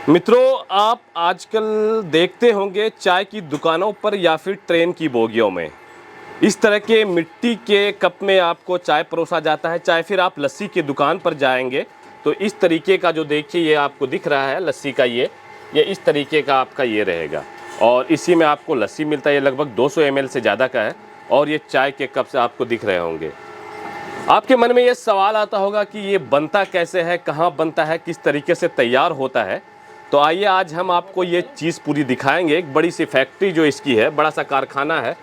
मित्रों, आप आजकल देखते होंगे चाय की दुकानों पर या फिर ट्रेन की बोगियों में इस तरह के मिट्टी के कप में आपको चाय परोसा जाता है। चाहे फिर आप लस्सी की दुकान पर जाएंगे तो इस तरीके का जो देखिए ये आपको दिख रहा है लस्सी का ये इस तरीके का आपका ये रहेगा और इसी में आपको लस्सी मिलता है। ये लगभग 200 ml से ज़्यादा का है और ये चाय के कप से आपको दिख रहे होंगे। आपके मन में ये सवाल आता होगा कि ये बनता कैसे है, कहाँ बनता है, किस तरीके से तैयार होता है। तो आइए आज हम आपको ये चीज़ पूरी दिखाएंगे। एक बड़ी सी फैक्ट्री जो इसकी है, बड़ा सा कारखाना है,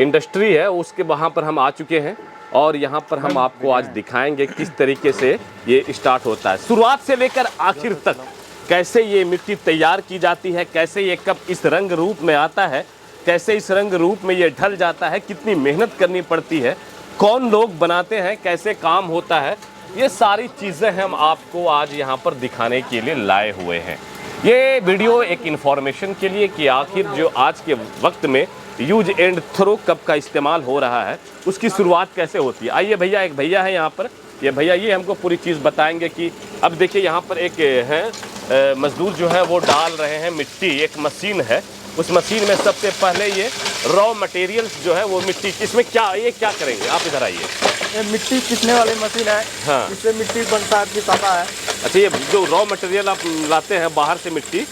इंडस्ट्री है, उसके वहाँ पर हम आ चुके हैं और यहाँ पर हम आपको आज दिखाएंगे किस तरीके से ये स्टार्ट होता है, शुरुआत से लेकर आखिर तक कैसे ये मिट्टी तैयार की जाती है, कैसे ये कप इस रंग रूप में आता है, कैसे इस रंग रूप में ये ढल जाता है, कितनी मेहनत करनी पड़ती है, कौन लोग बनाते हैं, कैसे काम होता है। ये सारी चीज़ें हम आपको आज यहाँ पर दिखाने के लिए लाए हुए हैं। ये वीडियो एक इन्फॉर्मेशन के लिए कि आखिर जो आज के वक्त में यूज एंड थ्रो कप का इस्तेमाल हो रहा है उसकी शुरुआत कैसे होती है। आइए भैया, एक भैया है यहाँ पर, ये भैया ये हमको पूरी चीज़ बताएंगे कि अब देखिए यहाँ पर एक है मजदूर जो है वो डाल रहे हैं मिट्टी। एक मशीन है, उस मशीन में सबसे पहले ये रॉ मटेरियल्स जो है वो मिट्टी, इसमें ये क्या करेंगे आप इधर आइए। ये मिट्टी पीसने वाली मशीन है। हाँ, इससे मिट्टी बनता है, पिसाता है। अच्छा, ये जो रॉ मटेरियल आप लाते हैं बाहर से मिट्टी,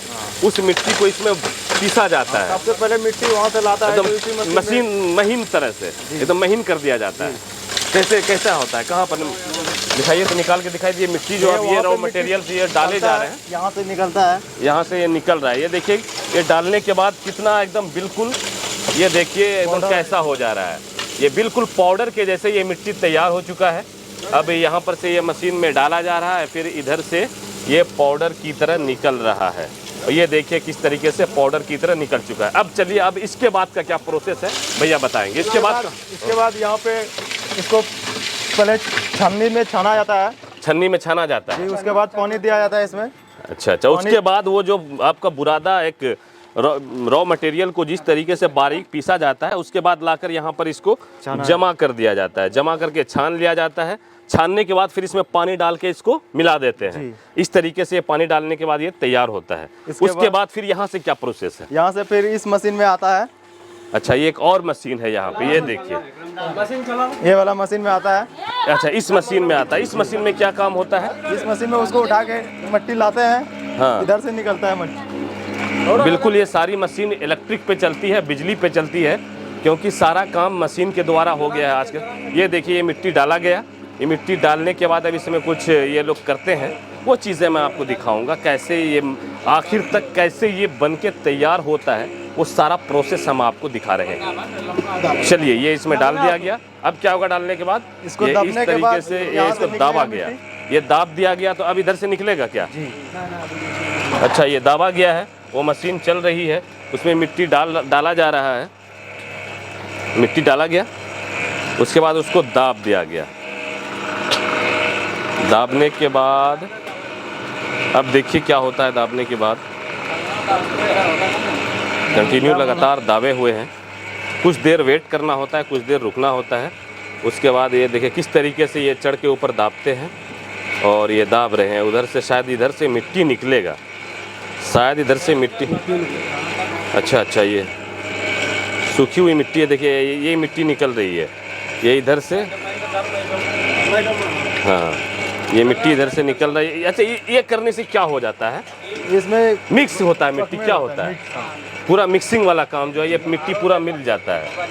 उस मिट्टी को इसमें पीसा जाता है। सबसे पहले मिट्टी वहाँ से लाता है तो इसी मशीन महीन तरह से एकदम महीन कर दिया जाता है। कैसे कैसा होता है, कहाँ पर दिखाइए तो निकाल के दिखाई दिए। मिट्टी जो अब ये रॉ मटेरियल ये डाले जा रहे हैं, यहाँ से निकलता है, यहाँ से ये निकल रहा है। ये देखिए ये डालने के बाद कितना एकदम बिल्कुल, ये देखिए एकदम कैसा हो जा रहा है। ये बिल्कुल पाउडर के जैसे ये मिट्टी तैयार हो चुका है। अब यहाँ पर से ये मशीन में डाला जा रहा है, फिर इधर से ये पाउडर की तरह निकल रहा है और ये देखिए किस तरीके से पाउडर की तरह निकल चुका है। अब चलिए, अब इसके बाद का क्या प्रोसेस है भैया बताएंगे। इसके बाद यहाँ पे इसको पहले छन्नी में छाना जाता है। छन्नी में छाना जाता है, उसके बाद पानी दिया जाता है इसमें। अच्छा, उसके बाद वो जो आपका बुरादा एक रॉ मटेरियल को जिस तरीके से बारीक पीसा जाता है उसके बाद लाकर यहाँ पर इसको जमा कर दिया जाता है। जमा करके छान लिया जाता है। छानने के बाद फिर इसमें पानी डाल के इसको मिला देते हैं। इस तरीके से पानी डालने के बाद ये तैयार होता है। उसके बाद फिर यहाँ से क्या प्रोसेस है? यहाँ से फिर इस मशीन में आता है। अच्छा, ये एक और मशीन है यहाँ पे, ये देखिए ये वाला मशीन में आता है। अच्छा, इस मशीन में आता है। इस मशीन में क्या काम होता है? इस मशीन में उसको उठा के मिट्टी लाते हैं। हाँ, इधर से निकलता है मिट्टी। बिल्कुल, ये सारी मशीन इलेक्ट्रिक पे चलती है, बिजली पे चलती है, क्योंकि सारा काम मशीन के द्वारा हो गया है आजकल। ये देखिए ये मिट्टी डाला गया। ये मिट्टी डालने के बाद अब इसमें कुछ ये लोग करते हैं, वो चीज़ें मैं आपको दिखाऊंगा कैसे ये आखिर तक कैसे ये बन के तैयार होता है, वो सारा प्रोसेस हम आपको दिखा रहे हैं। चलिए, ये इसमें डाल दिया गया। अब क्या होगा डालने के बाद? इसको इस तरीके से ये इसको दाबा गया, ये दाब दिया गया। तो अब इधर से निकलेगा क्या? अच्छा, ये दाबा गया है, वो मशीन चल रही है, उसमें मिट्टी डाला जा रहा है। मिट्टी डाला गया, उसके बाद उसको दाब दिया गया। दाबने के बाद अब देखिए क्या होता है। दाबने के बाद कंटिन्यू लगातार दाबे हुए हैं। कुछ देर वेट करना होता है, कुछ देर रुकना होता है। उसके बाद ये देखिए किस तरीके से ये चढ़ के ऊपर दाबते हैं और ये दाब रहे हैं। उधर से शायद इधर से मिट्टी निकलेगा, शायद इधर से मिट्टी। अच्छा, ये सूखी हुई मिट्टी है, देखिए ये मिट्टी निकल रही है, ये इधर से। हाँ, ये मिट्टी इधर से निकल रही है। अच्छा, ये करने से क्या हो जाता है? इसमें मिक्स होता है मिट्टी, क्या होता है? पूरा मिक्सिंग वाला काम जो है, ये मिट्टी पूरा मिल जाता है।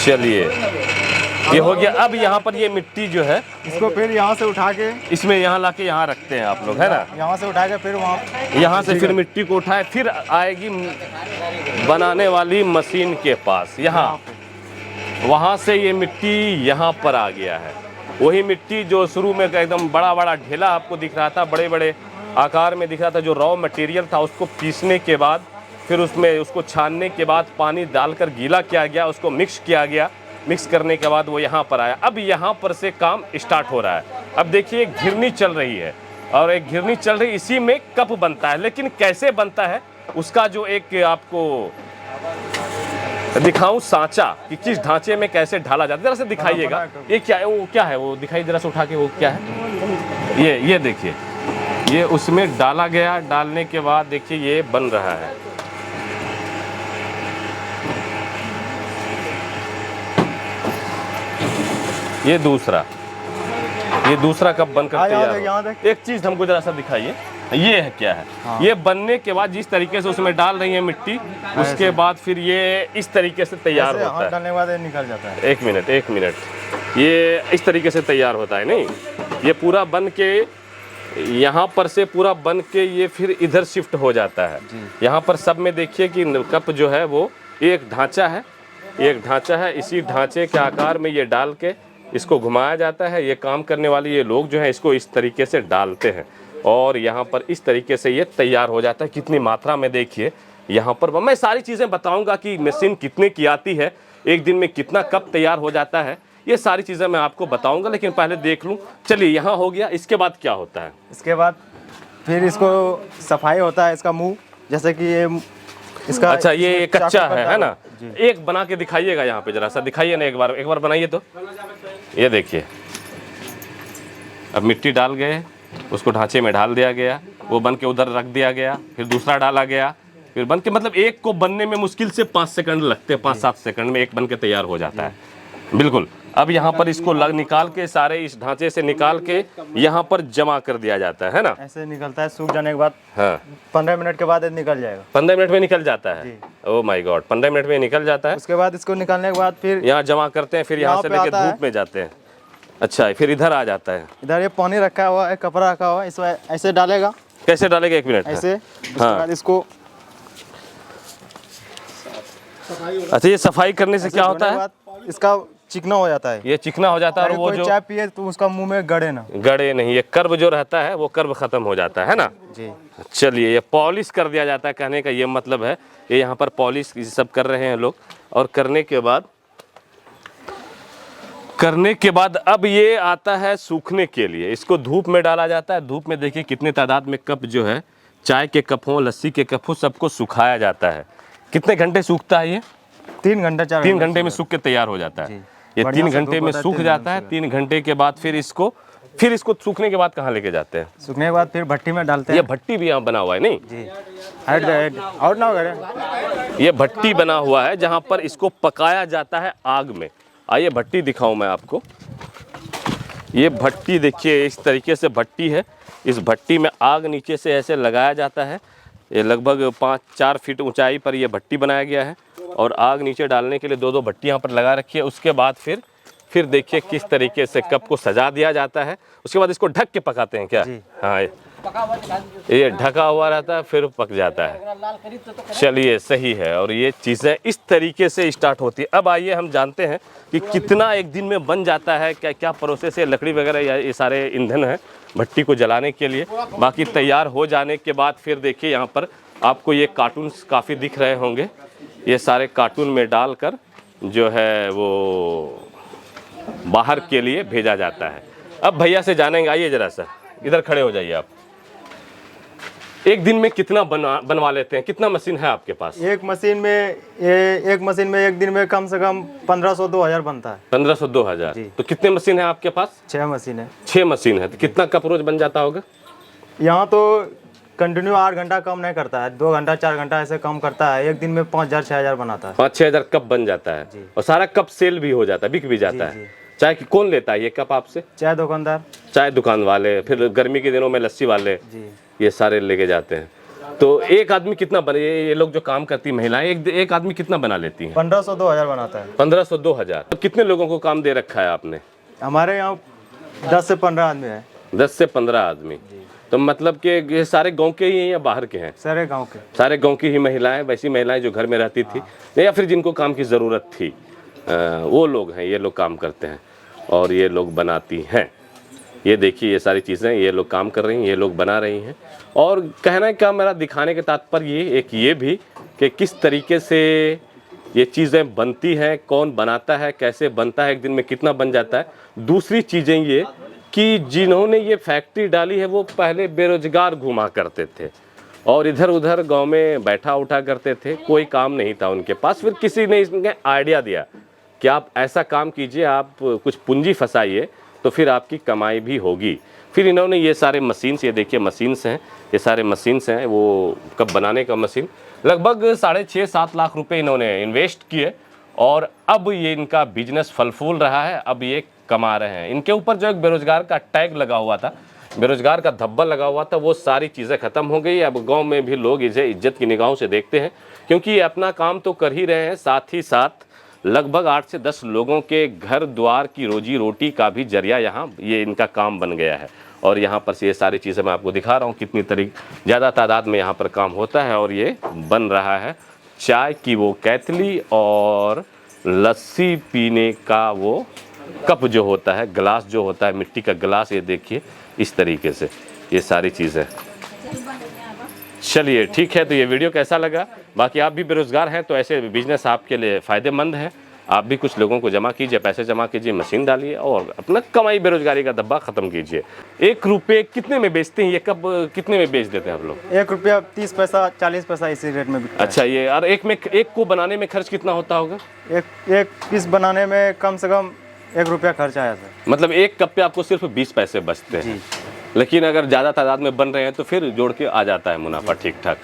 चलिए, ये हो गया। अब यहाँ पर ये मिट्टी जो है इसको फिर यहाँ से उठा के इसमें यहाँ लाके यहाँ रखते हैं आप लोग, है ना? यहाँ से उठा के फिर यहाँ से फिर मिट्टी को उठाए, फिर आएगी बनाने वाली मशीन के पास। यहाँ वहाँ से ये मिट्टी यहाँ पर आ गया है। वही मिट्टी जो शुरू में एकदम बड़ा बड़ा ढेला आपको दिख रहा था, बड़े बड़े आकार में दिख रहा था, जो रॉ मटेरियल था, उसको पीसने के बाद फिर उसमें उसको छानने के बाद पानी डालकर गीला किया गया, उसको मिक्स किया गया। मिक्स करने के बाद वो यहाँ पर आया। अब यहाँ पर से काम स्टार्ट हो रहा है। अब देखिए एक घिरनी चल रही है और एक घिरनी चल रही, इसी में कप बनता है। लेकिन कैसे बनता है उसका जो एक आपको दिखाऊं सांचा कि किस ढांचे में कैसे ढाला जाता है, जरा से दिखाइएगा। ये क्या है, वो क्या है, वो दिखाई जरा से उठा के, वो क्या है? ये देखिए ये उसमें डाला गया, डालने के बाद देखिए ये बन रहा है। ये दूसरा कप बनकर तैयार है। एक चीज़ हमको जरा सा दिखाइए, ये है क्या है? हाँ। ये बनने के बाद जिस तरीके से उसमें डाल रही है मिट्टी, उसके बाद फिर ये इस तरीके से तैयार होता है। डालने के बाद ये निकल जाता है। एक मिनट, ये इस तरीके से तैयार होता है। नहीं, ये पूरा बन के यहाँ पर से पूरा बन के ये फिर इधर शिफ्ट हो जाता है। यहाँ पर सब में देखिए कि कप जो है वो एक ढांचा है, इसी ढांचे के आकार में ये डाल के इसको घुमाया जाता है। ये काम करने वाले ये लोग जो हैं इसको इस तरीके से डालते हैं और यहाँ पर इस तरीके से ये तैयार हो जाता है। कितनी मात्रा में देखिए यहाँ पर। मैं सारी चीज़ें बताऊंगा कि मशीन कितने की आती है, एक दिन में कितना कप तैयार हो जाता है, ये सारी चीज़ें मैं आपको बताऊंगा। लेकिन पहले देख लूँ। चलिए, यहाँ हो गया, इसके बाद क्या होता है? इसके बाद फिर इसको सफाई होता है, इसका मुंह, जैसे कि ये इसका। अच्छा, ये कच्चा है ना? एक बना के दिखाइएगा, यहाँ पे जरा सा दिखाइए ना, एक बार बनाइए तो। ये देखिए, अब मिट्टी डाल गए, उसको ढांचे में डाल दिया गया, वो बन के उधर रख दिया गया, फिर दूसरा डाला गया, फिर बन के, मतलब एक को बनने में मुश्किल से 5 सेकंड लगते हैं, 5-7 सेकंड में एक बन के तैयार हो जाता है। बिल्कुल। अब यहाँ पर इसको निकाल के, सारे इस ढांचे से निकाल के यहाँ पर जमा कर दिया जाता है ना? ऐसे निकलता है, सूख जाने के बाद। हाँ, 15 मिनट के बाद निकल जाएगा। 15 मिनट में निकल जाता है? ओह माय गॉड, 15 मिनट में निकल जाता है। उसके बाद इसको निकालने के बाद फिर यहाँ जमा करते हैं, फिर यहाँ से लेके धूप में जाते हैं। अच्छा, फिर इधर आ जाता है। इधर ये पानी रखा हुआ है, कपड़ा रखा हुआ है, इसमें ऐसे डालेगा। कैसे डालेगा? 1 मिनट। ऐसे। उसके बाद इसको, अच्छा, ये सफाई करने से क्या होता है? इसका चिकना हो जाता है। ये चिकना हो जाता है और वो जो चाय पिए तो उसका मुंह में गड़े नहीं, ये कर्व जो रहता है वो कर्व खत्म हो जाता है ना जी। चलिए, ये पॉलिश कर दिया जाता है, कहने का ये मतलब है। ये यहाँ पर पॉलिश सब कर रहे हैं लोग, और करने के बाद अब ये आता है सूखने के लिए। इसको धूप में डाला जाता है। धूप में देखिए कितने तादाद में कप जो है, चाय के कप हो, लस्सी के कप हो, सबको सुखाया जाता है। कितने घंटे सूखता है ये? 3 घंटे 4 3 घंटे में सूख के तैयार हो जाता है। ये 3 घंटे में सूख जाता है। 3 घंटे के बाद फिर इसको सूखने के बाद कहाँ लेके जाते हैं? सूखने के बाद फिर भट्टी में डालते हैं। ये भट्टी भी यहाँ बना हुआ है? नहीं जी, और ना करे। ये भट्टी बना हुआ है जहाँ पर इसको पकाया जाता है आग में। आइए भट्टी दिखाऊं मैं आपको। ये भट्टी देखिए, इस तरीके से भट्टी है। इस भट्टी में आग नीचे से ऐसे लगाया जाता है। ये लगभग 5-4 फीट ऊंचाई पर यह भट्टी बनाया गया है और आग नीचे डालने के लिए 2-2 भट्टी यहाँ पर लगा रखी है। उसके बाद फिर देखिए किस तरीके से कप को सजा दिया जाता है। उसके बाद इसको ढक के पकाते हैं क्या? हाँ, ये ढका हुआ रहता है, फिर पक जाता है। चलिए, सही है। और ये चीज़ें इस तरीके से स्टार्ट होती है। अब आइए हम जानते हैं कि कितना एक दिन में बन जाता है, क्या क्या प्रोसेस है। लकड़ी वगैरह ये सारे ईंधन है भट्टी को जलाने के लिए। बाकी तैयार हो जाने के बाद फिर देखिए यहाँ पर आपको ये कार्टून्स काफ़ी दिख रहे होंगे। ये सारे कार्टून में डालकर जो है वो बाहर के लिए भेजा जाता है। अब भैया से जानेंगे। आइए जरा सा इधर खड़े हो जाइए आप। एक दिन में कितना बनवा लेते हैं? कितना मशीन है आपके पास? एक मशीन में एक दिन में कम से कम 1500-2000 बनता है। 1500-2000। तो कितने मशीन है आपके पास? 6 मशीन है। 6 मशीन है। तो कितना कप रोज बन जाता होगा? यहाँ तो कंटिन्यू 8 घंटा कम नहीं करता है, 2 घंटा 4 घंटा ऐसे कम करता है। एक दिन में 5000-6000 बनाता है। 5-6 हजार कप बन जाता है और सारा कप सेल भी हो जाता है, बिक भी जाता है। चाय की कौन लेता है ये कप आपसे? चाय दुकानदार, चाय दुकान वाले, फिर गर्मी के दिनों में लस्सी वाले, ये सारे लेके जाते हैं। तो एक आदमी कितना बने? ये लोग जो काम करती है महिलाएं, एक आदमी कितना बना लेती हैं? 1500-2000 बनाता है। 1500-2000। तो कितने लोगों को काम दे रखा है आपने? हमारे यहाँ 10 से 15 आदमी है। 10 से 15 आदमी। तो मतलब कि ये सारे गांव के ही हैं या बाहर के हैं? सारे गांव के। सारे गांव की ही महिलाएं, वैसी महिलाएं जो घर में रहती थी या फिर जिनको काम की ज़रूरत थी, वो लोग हैं। ये लोग काम करते हैं और ये लोग बनाती हैं। ये देखिए, ये सारी चीज़ें ये लोग काम कर रही हैं, ये लोग बना रही हैं। और कहना का मेरा दिखाने के तात्पर्य ये भी कि किस तरीके से ये चीज़ें बनती हैं, कौन बनाता है, कैसे बनता है, एक दिन में कितना बन जाता है। दूसरी चीज़ें ये कि जिन्होंने ये फैक्ट्री डाली है वो पहले बेरोजगार घुमा करते थे और इधर उधर गांव में बैठा उठा करते थे, कोई काम नहीं था उनके पास। फिर किसी ने इसमें आइडिया दिया कि आप ऐसा काम कीजिए, आप कुछ पूंजी फंसाइए तो फिर आपकी कमाई भी होगी। फिर इन्होंने ये सारे मशीन्स, ये देखिए मशीन्स हैं, ये सारे मशीन्स हैं, वो कप बनाने का मशीन, लगभग 6.5-7 लाख रुपए इन्होंने इन्वेस्ट किए और अब ये इनका बिजनेस फल फूल रहा है, अब ये कमा रहे हैं। इनके ऊपर जो एक बेरोजगार का टैग लगा हुआ था, बेरोजगार का धब्बा लगा हुआ था, वो सारी चीज़ें ख़त्म हो गई। अब गांव में भी लोग इसे इज्जत की निगाहों से देखते हैं, क्योंकि ये अपना काम तो कर ही रहे हैं, साथ ही साथ लगभग 8 से 10 लोगों के घर द्वार की रोजी रोटी का भी जरिया यहाँ ये इनका काम बन गया है। और यहाँ पर से ये सारी चीज़ें मैं आपको दिखा रहा हूँ, कितनी ज़्यादा तादाद में यहाँ पर काम होता है और ये बन रहा है। चाय की वो कैतली और लस्सी पीने का वो कप जो होता है, गिलास जो होता है, मिट्टी का गिलास, ये देखिए इस तरीके से ये सारी चीज़ें। चलिए ठीक है, तो ये वीडियो कैसा लगा? बाकी आप भी बेरोजगार हैं तो ऐसे बिजनेस आपके लिए फ़ायदेमंद है। आप भी कुछ लोगों को जमा कीजिए, पैसे जमा कीजिए, मशीन डालिए और अपना कमाई बेरोजगारी का धब्बा ख़त्म कीजिए। 1 रुपये कितने में बेचते हैं ये कप, कितने में बेच देते हैं आप लोग? 1 रुपया 30 पैसा 40 पैसा इसी रेट में बिकता अच्छा, ये और एक को बनाने में खर्च कितना होता होगा? है। एक पीस बनाने में कम से कम 1 रुपया खर्च आया सर। मतलब एक कप पे आपको सिर्फ 20 पैसे बचते हैं, लेकिन अगर ज़्यादा तादाद में बन रहे हैं तो फिर जोड़ के आ जाता है मुनाफा ठीक ठाक।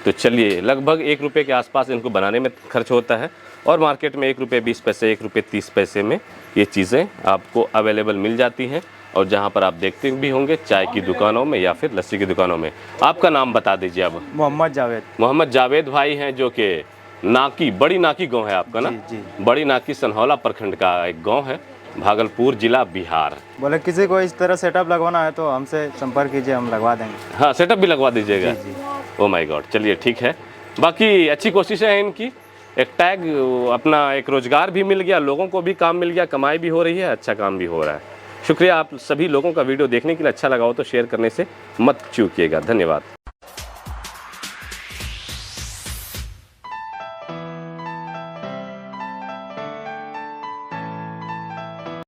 तो चलिए, लगभग 1 रुपये के आसपास इनको बनाने में खर्च होता है और मार्केट में 1 रुपये 20 पैसे, 1 रुपये 30 पैसे में ये चीज़ें आपको अवेलेबल मिल जाती हैं। और जहाँ पर आप देखते भी होंगे चाय की दुकानों में या फिर लस्सी की दुकानों में। आपका नाम बता दीजिए अब। मोहम्मद जावेद। मोहम्मद जावेद भाई हैं, जो कि नाकी, बड़ी नाकी गाँव है आपका ना? जी। बड़ी नाकी सनहौला प्रखंड का एक गाँव है, भागलपुर जिला, बिहार। बोले किसी को इस तरह सेटअप लगवाना है तो हमसे संपर्क कीजिए, हम लगवा देंगे। हाँ, सेटअप भी लगवा दीजिएगा। जी। ओ माय गॉड, चलिए ठीक है। बाकी अच्छी कोशिशें हैं इनकी, एक टैग, अपना एक रोजगार भी मिल गया, लोगों को भी काम मिल गया, कमाई भी हो रही है, अच्छा काम भी हो रहा है। शुक्रिया आप सभी लोगों का वीडियो देखने के लिए। अच्छा लगा हो तो शेयर करने से मत चूकिएगा। धन्यवाद।